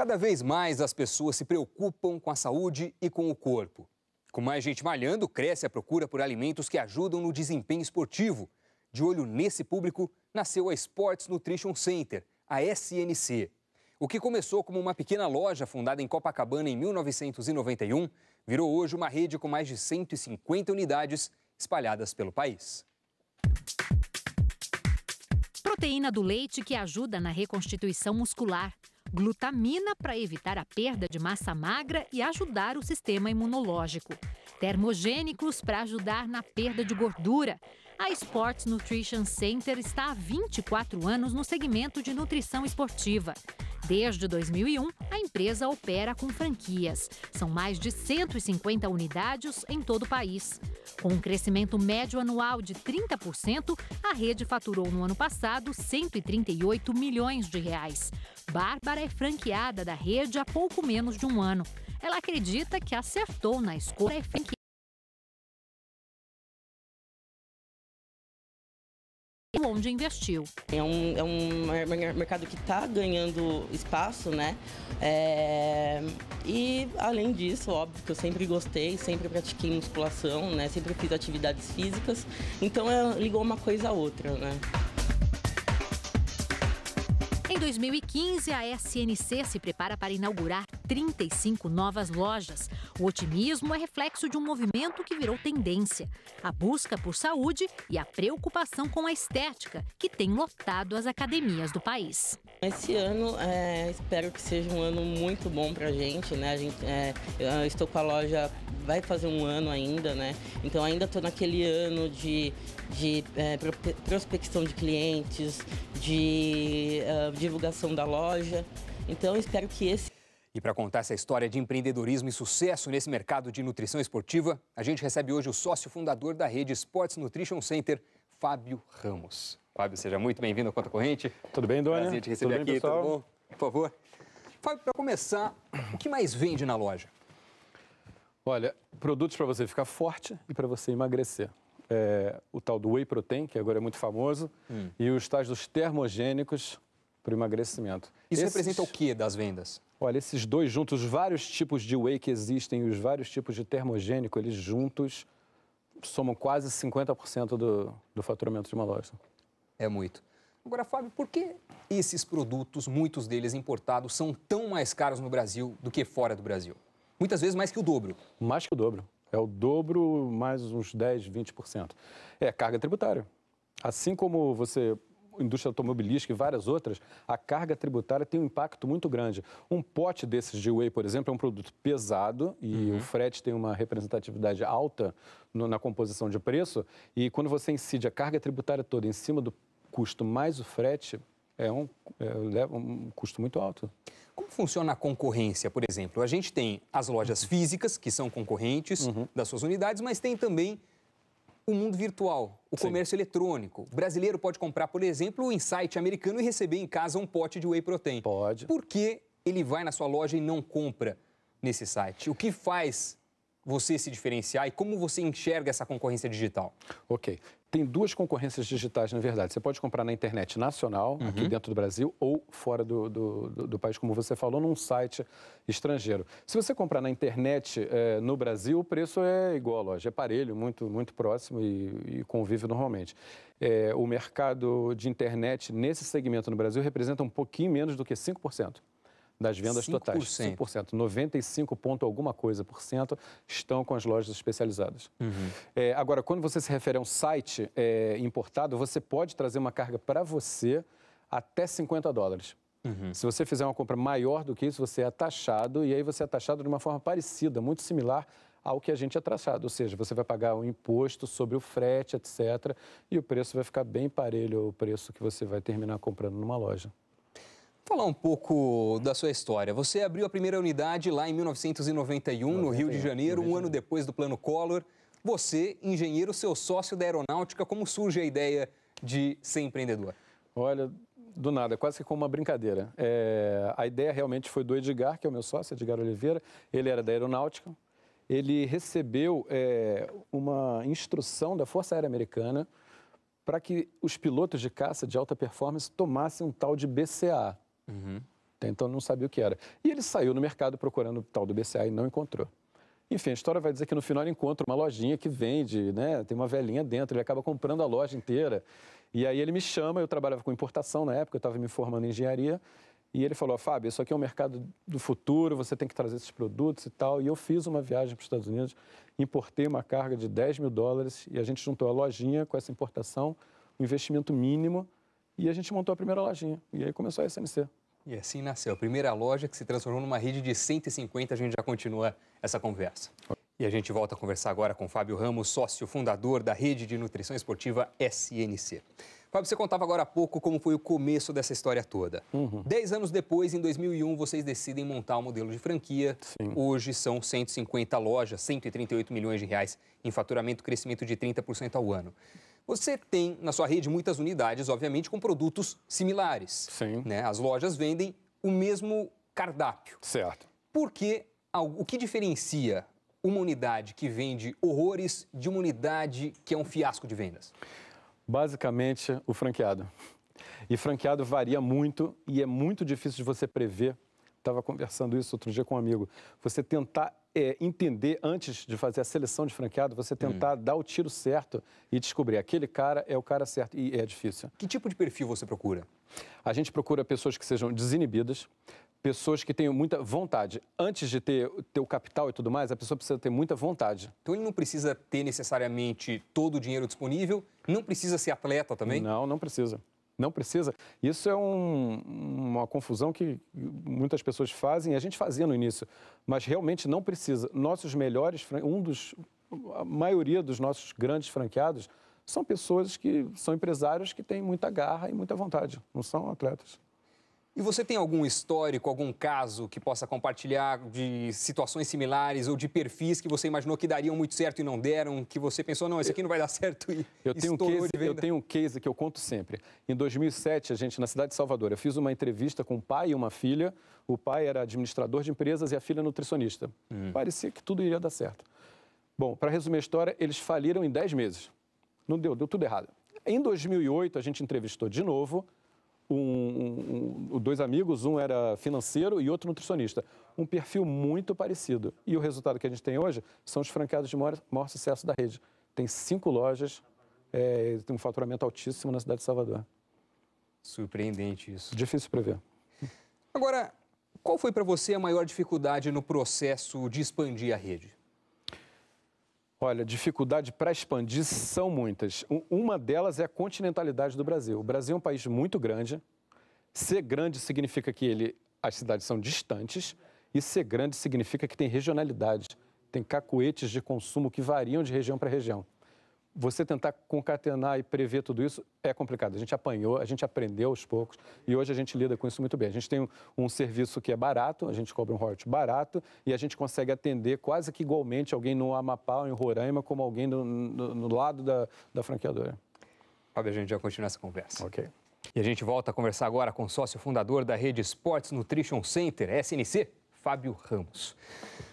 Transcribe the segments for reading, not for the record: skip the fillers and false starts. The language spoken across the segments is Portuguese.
Cada vez mais as pessoas se preocupam com a saúde e com o corpo. Com mais gente malhando, cresce a procura por alimentos que ajudam no desempenho esportivo. De olho nesse público, nasceu a Sports Nutrition Center, a SNC. O que começou como uma pequena loja fundada em Copacabana em 1991, virou hoje uma rede com mais de 150 unidades espalhadas pelo país. Proteína do leite que ajuda na reconstituição muscular. Glutamina para evitar a perda de massa magra e ajudar o sistema imunológico. Termogênicos para ajudar na perda de gordura. A Sports Nutrition Center está há 24 anos no segmento de nutrição esportiva. Desde 2001, a empresa opera com franquias. São mais de 150 unidades em todo o país. Com um crescimento médio anual de 30%, a rede faturou no ano passado 138 milhões de reais. Bárbara é franqueada da rede há pouco menos de um ano. Ela acredita que acertou na escolha onde investiu. É um mercado que está ganhando espaço, né? E, além disso, óbvio que eu sempre gostei, sempre pratiquei musculação, né? Sempre fiz atividades físicas. Então, ligou uma coisa a outra, né? Em 2015, a SNC se prepara para inaugurar 35 novas lojas. O otimismo é reflexo de um movimento que virou tendência. A busca por saúde e a preocupação com a estética, que tem lotado as academias do país. Esse ano, espero que seja um ano muito bom para a gente, né? Eu estou com a loja, vai fazer um ano ainda, né? Então ainda estou naquele ano de prospecção de clientes, de divulgação da loja. Então, eu espero que esse... E para contar essa história de empreendedorismo e sucesso nesse mercado de nutrição esportiva, a gente recebe hoje o sócio fundador da rede Sports Nutrition Center, Fábio Ramos. Fábio, seja muito bem-vindo ao Conta Corrente. Tudo bem, Dona? Prazer te receber tudo bem, aqui, pessoal? tudo bom? Por favor. Fábio, para começar, o que mais vende na loja? Olha, produtos para você ficar forte e para você emagrecer. O tal do Whey Protein, que agora é muito famoso, e os tais dos termogênicos para o emagrecimento. Isso representa o que das vendas? Olha, esses dois juntos, os vários tipos de Whey que existem e os vários tipos de termogênico, eles juntos somam quase 50% do faturamento de uma loja. É muito. Agora, Fábio, por que esses produtos, muitos deles importados, são tão mais caros no Brasil do que fora do Brasil? Muitas vezes mais que o dobro. Mais que o dobro. É o dobro mais uns 10%, 20%. É carga tributária. Assim como indústria automobilística e várias outras, a carga tributária tem um impacto muito grande. Um pote desses de Whey, por exemplo, é um produto pesado e o frete tem uma representatividade alta na composição de preço. E quando você incide a carga tributária toda em cima do custo mais o frete, leva um custo muito alto. Como funciona a concorrência, por exemplo? A gente tem as lojas físicas, que são concorrentes das suas unidades, mas tem também o mundo virtual, o comércio eletrônico. O brasileiro pode comprar, por exemplo, em site americano e receber em casa um pote de Whey Protein. Pode. Por que ele vai na sua loja e não compra nesse site? O que faz você se diferenciar e como você enxerga essa concorrência digital? Ok. Tem duas concorrências digitais, na verdade. Você pode comprar na internet nacional, aqui dentro do Brasil, ou fora do país, como você falou, num site estrangeiro. Se você comprar na internet no Brasil, o preço é igual à loja, é parelho, muito, muito próximo e convive normalmente. O mercado de internet nesse segmento no Brasil representa um pouquinho menos do que 5%. Das vendas 5%. totais, 5%. 95 ponto alguma coisa por cento estão com as lojas especializadas. Agora, quando você se refere a um site importado, você pode trazer uma carga para você até $50. Se você fizer uma compra maior do que isso, você é taxado, e aí você é taxado de uma forma parecida, muito similar ao que a gente é taxado. Ou seja, você vai pagar um imposto sobre o frete, etc., e o preço vai ficar bem parelho ao preço que você vai terminar comprando numa loja. Falar um pouco da sua história. Você abriu a primeira unidade lá em 1991, no Rio de Janeiro, um ano depois do Plano Collor. Você, engenheiro, seu sócio da aeronáutica, como surge a ideia de ser empreendedor? Olha, do nada, quase que como uma brincadeira. A ideia realmente foi do Edgar, que é o meu sócio, Edgar Oliveira. Ele era da aeronáutica. Ele recebeu uma instrução da Força Aérea Americana para que os pilotos de caça de alta performance tomassem um tal de BCAA. Até então não sabia o que era. E ele saiu no mercado procurando o tal do BCA e não encontrou. Enfim, a história vai dizer que no final ele encontra uma lojinha que vende, né? Tem uma velhinha dentro, ele acaba comprando a loja inteira. E aí ele me chama, eu trabalhava com importação na época, eu estava me formando em engenharia, e ele falou, Fábio, isso aqui é um mercado do futuro, você tem que trazer esses produtos e tal. E eu fiz uma viagem para os Estados Unidos, importei uma carga de $10 mil e a gente juntou a lojinha com essa importação, um investimento mínimo, e a gente montou a primeira lojinha. E aí começou a SNC. E assim nasceu a primeira loja que se transformou numa rede de 150. A gente já continua essa conversa. E a gente volta a conversar agora com Fábio Ramos, sócio fundador da rede de nutrição esportiva SNC. Fábio, você contava agora há pouco como foi o começo dessa história toda. 10 anos depois, em 2001, vocês decidem montar um modelo de franquia. Sim. Hoje são 150 lojas, 138 milhões de reais em faturamento, crescimento de 30% ao ano. Você tem na sua rede muitas unidades, obviamente, com produtos similares. Sim. Né? As lojas vendem o mesmo cardápio. Certo. Porque o que diferencia uma unidade que vende horrores de uma unidade que é um fiasco de vendas? Basicamente, o franqueado. E franqueado varia muito e é muito difícil de você prever. Estava conversando isso outro dia com um amigo. Você tentar entender, antes de fazer a seleção de franqueado, você tentar dar o tiro certo e descobrir aquele cara é o cara certo. E é difícil. Que tipo de perfil você procura? A gente procura pessoas que sejam desinibidas, pessoas que tenham muita vontade. Antes de ter o capital e tudo mais, a pessoa precisa ter muita vontade. Então ele não precisa ter necessariamente todo o dinheiro disponível, não precisa ser atleta também? Não, não precisa. Não precisa. Isso é uma confusão que muitas pessoas fazem, e a gente fazia no início, mas realmente não precisa. Nossos melhores, a maioria dos nossos grandes franqueados são pessoas que são empresários que têm muita garra e muita vontade, não são atletas. E você tem algum histórico, algum caso que possa compartilhar de situações similares ou de perfis que você imaginou que dariam muito certo e não deram, que você pensou, não, esse aqui não vai dar certo e estourou de venda? Eu tenho um case que eu conto sempre. Em 2007, na cidade de Salvador, eu fiz uma entrevista com um pai e uma filha. O pai era administrador de empresas e a filha nutricionista. Parecia que tudo iria dar certo. Bom, para resumir a história, eles faliram em 10 meses. Não deu tudo errado. Em 2008, a gente entrevistou de novo dois amigos, um era financeiro e outro nutricionista. Um perfil muito parecido. E o resultado que a gente tem hoje são os franqueados de maior sucesso da rede. Tem 5 lojas, tem um faturamento altíssimo na cidade de Salvador. Surpreendente isso. Difícil prever. Agora, qual foi para você a maior dificuldade no processo de expandir a rede? Olha, dificuldade para expandir são muitas. Uma delas é a continentalidade do Brasil. O Brasil é um país muito grande. Ser grande significa que as cidades são distantes, e ser grande significa que tem regionalidade. Tem cacoetes de consumo que variam de região para região. Você tentar concatenar e prever tudo isso é complicado. A gente apanhou, a gente aprendeu aos poucos e hoje a gente lida com isso muito bem. A gente tem um serviço que é barato, a gente cobra um royalty barato e a gente consegue atender quase que igualmente alguém no Amapá ou em Roraima como alguém no lado da franqueadora. Fábio, a gente já continua essa conversa. Ok. E a gente volta a conversar agora com o sócio fundador da rede Sports Nutrition Center, SNC, Fábio Ramos.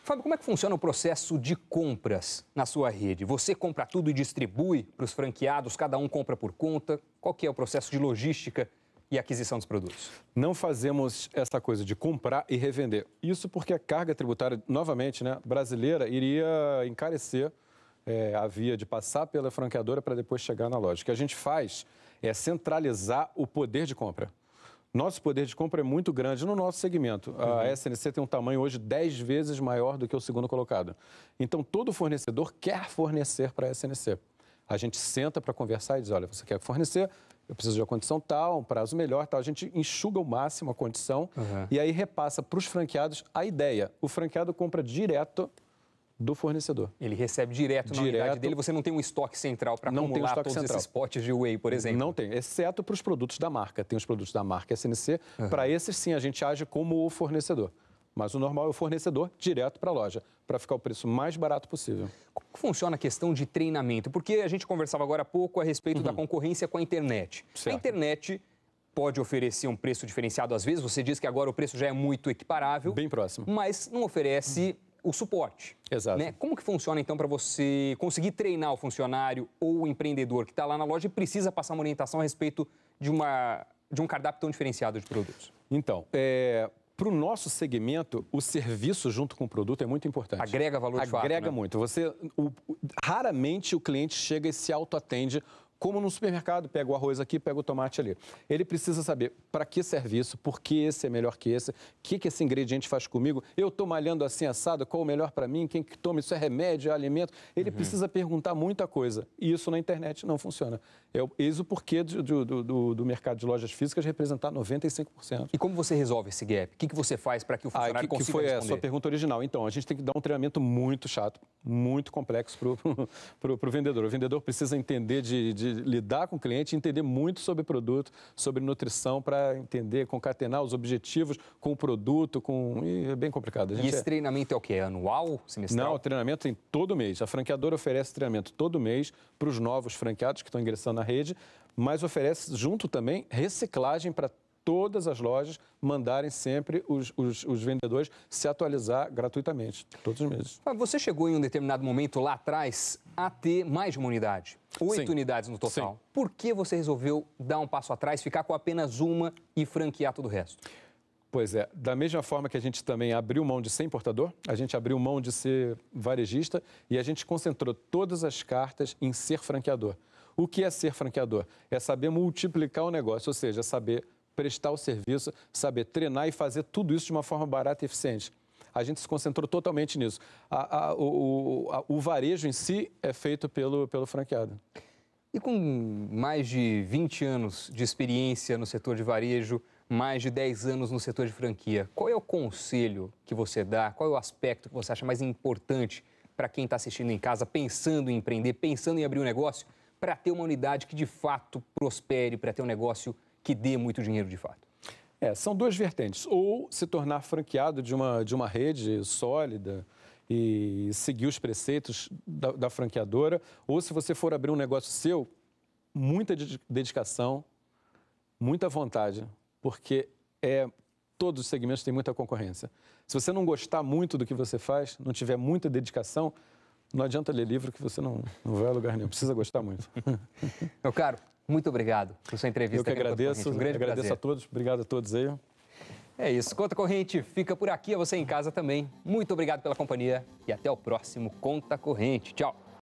Fábio, como é que funciona o processo de compras na sua rede? Você compra tudo e distribui para os franqueados, cada um compra por conta? Qual que é o processo de logística e aquisição dos produtos? Não fazemos essa coisa de comprar e revender. Isso porque a carga tributária, novamente, brasileira, iria encarecer a via de passar pela franqueadora para depois chegar na loja. O que a gente faz é centralizar o poder de compra. Nosso poder de compra é muito grande no nosso segmento. A SNC tem um tamanho hoje 10 vezes maior do que o segundo colocado. Então, todo fornecedor quer fornecer para a SNC. A gente senta para conversar e diz, olha, você quer fornecer, eu preciso de uma condição tal, um prazo melhor, tal. A gente enxuga ao máximo a condição e aí repassa para os franqueados a ideia. O franqueado compra direto do fornecedor. Ele recebe direto na unidade dele, você não tem um estoque central para acumular todos esses potes de whey, por exemplo? Não tem, exceto para os produtos da marca. Tem os produtos da marca SNC, para esses sim a gente age como o fornecedor. Mas o normal é o fornecedor direto para a loja, para ficar o preço mais barato possível. Como funciona a questão de treinamento? Porque a gente conversava agora há pouco a respeito da concorrência com a internet. Certo. A internet pode oferecer um preço diferenciado às vezes, você diz que agora o preço já é muito equiparável. Bem próximo. Mas não oferece o suporte. Exato. Né? Como que funciona, então, para você conseguir treinar o funcionário ou o empreendedor que está lá na loja e precisa passar uma orientação a respeito de uma de um cardápio tão diferenciado de produtos? Então, para o nosso segmento, o serviço junto com o produto é muito importante. Agrega valor de fato, Agrega né? muito. Raramente o cliente chega e se autoatende, como no supermercado, pega o arroz aqui, pega o tomate ali. Ele precisa saber para que serviço, por que esse é melhor que esse, o que esse ingrediente faz comigo, eu estou malhando assim assado, qual o melhor para mim, quem que toma, isso é remédio, é alimento. Ele precisa perguntar muita coisa e isso na internet não funciona. Eis o porquê do mercado de lojas físicas representar 95%. E como você resolve esse gap? O que você faz para que o funcionário consiga responder? Que foi a sua pergunta original. Então, a gente tem que dar um treinamento muito chato, muito complexo para o vendedor. O vendedor precisa entender de lidar com o cliente, entender muito sobre produto, sobre nutrição, para entender, concatenar os objetivos com o produto, e é bem complicado. E esse treinamento é o quê? É anual, semestral? Não, o treinamento tem todo mês. A franqueadora oferece treinamento todo mês para os novos franqueados que estão ingressando na rede, mas oferece junto também reciclagem para todas as lojas mandarem sempre os vendedores se atualizar gratuitamente, todos os meses. Você chegou em um determinado momento lá atrás a ter mais de uma unidade, 8 Sim. unidades no total. Sim. Por que você resolveu dar um passo atrás, ficar com apenas uma e franquear todo o resto? Pois é, da mesma forma que a gente também abriu mão de ser importador, a gente abriu mão de ser varejista e a gente concentrou todas as cartas em ser franqueador. O que é ser franqueador? É saber multiplicar o negócio, ou seja, saber prestar o serviço, saber treinar e fazer tudo isso de uma forma barata e eficiente. A gente se concentrou totalmente nisso. O varejo em si é feito pelo franqueado. E com mais de 20 anos de experiência no setor de varejo, mais de 10 anos no setor de franquia, qual é o conselho que você dá, qual é o aspecto que você acha mais importante para quem está assistindo em casa, pensando em empreender, pensando em abrir um negócio, para ter uma unidade que de fato prospere, para ter um negócio que dê muito dinheiro de fato? São duas vertentes. Ou se tornar franqueado de uma rede sólida e seguir os preceitos da franqueadora, ou se você for abrir um negócio seu, muita dedicação, muita vontade, porque todos os segmentos têm muita concorrência. Se você não gostar muito do que você faz, não tiver muita dedicação, não adianta ler livro que você não vai a lugar nenhum, precisa gostar muito. Meu caro, muito obrigado por sua entrevista. Eu que agradeço, agradeço a todos, obrigado a todos aí. É isso, Conta Corrente fica por aqui, a você em casa também. Muito obrigado pela companhia e até o próximo Conta Corrente. Tchau!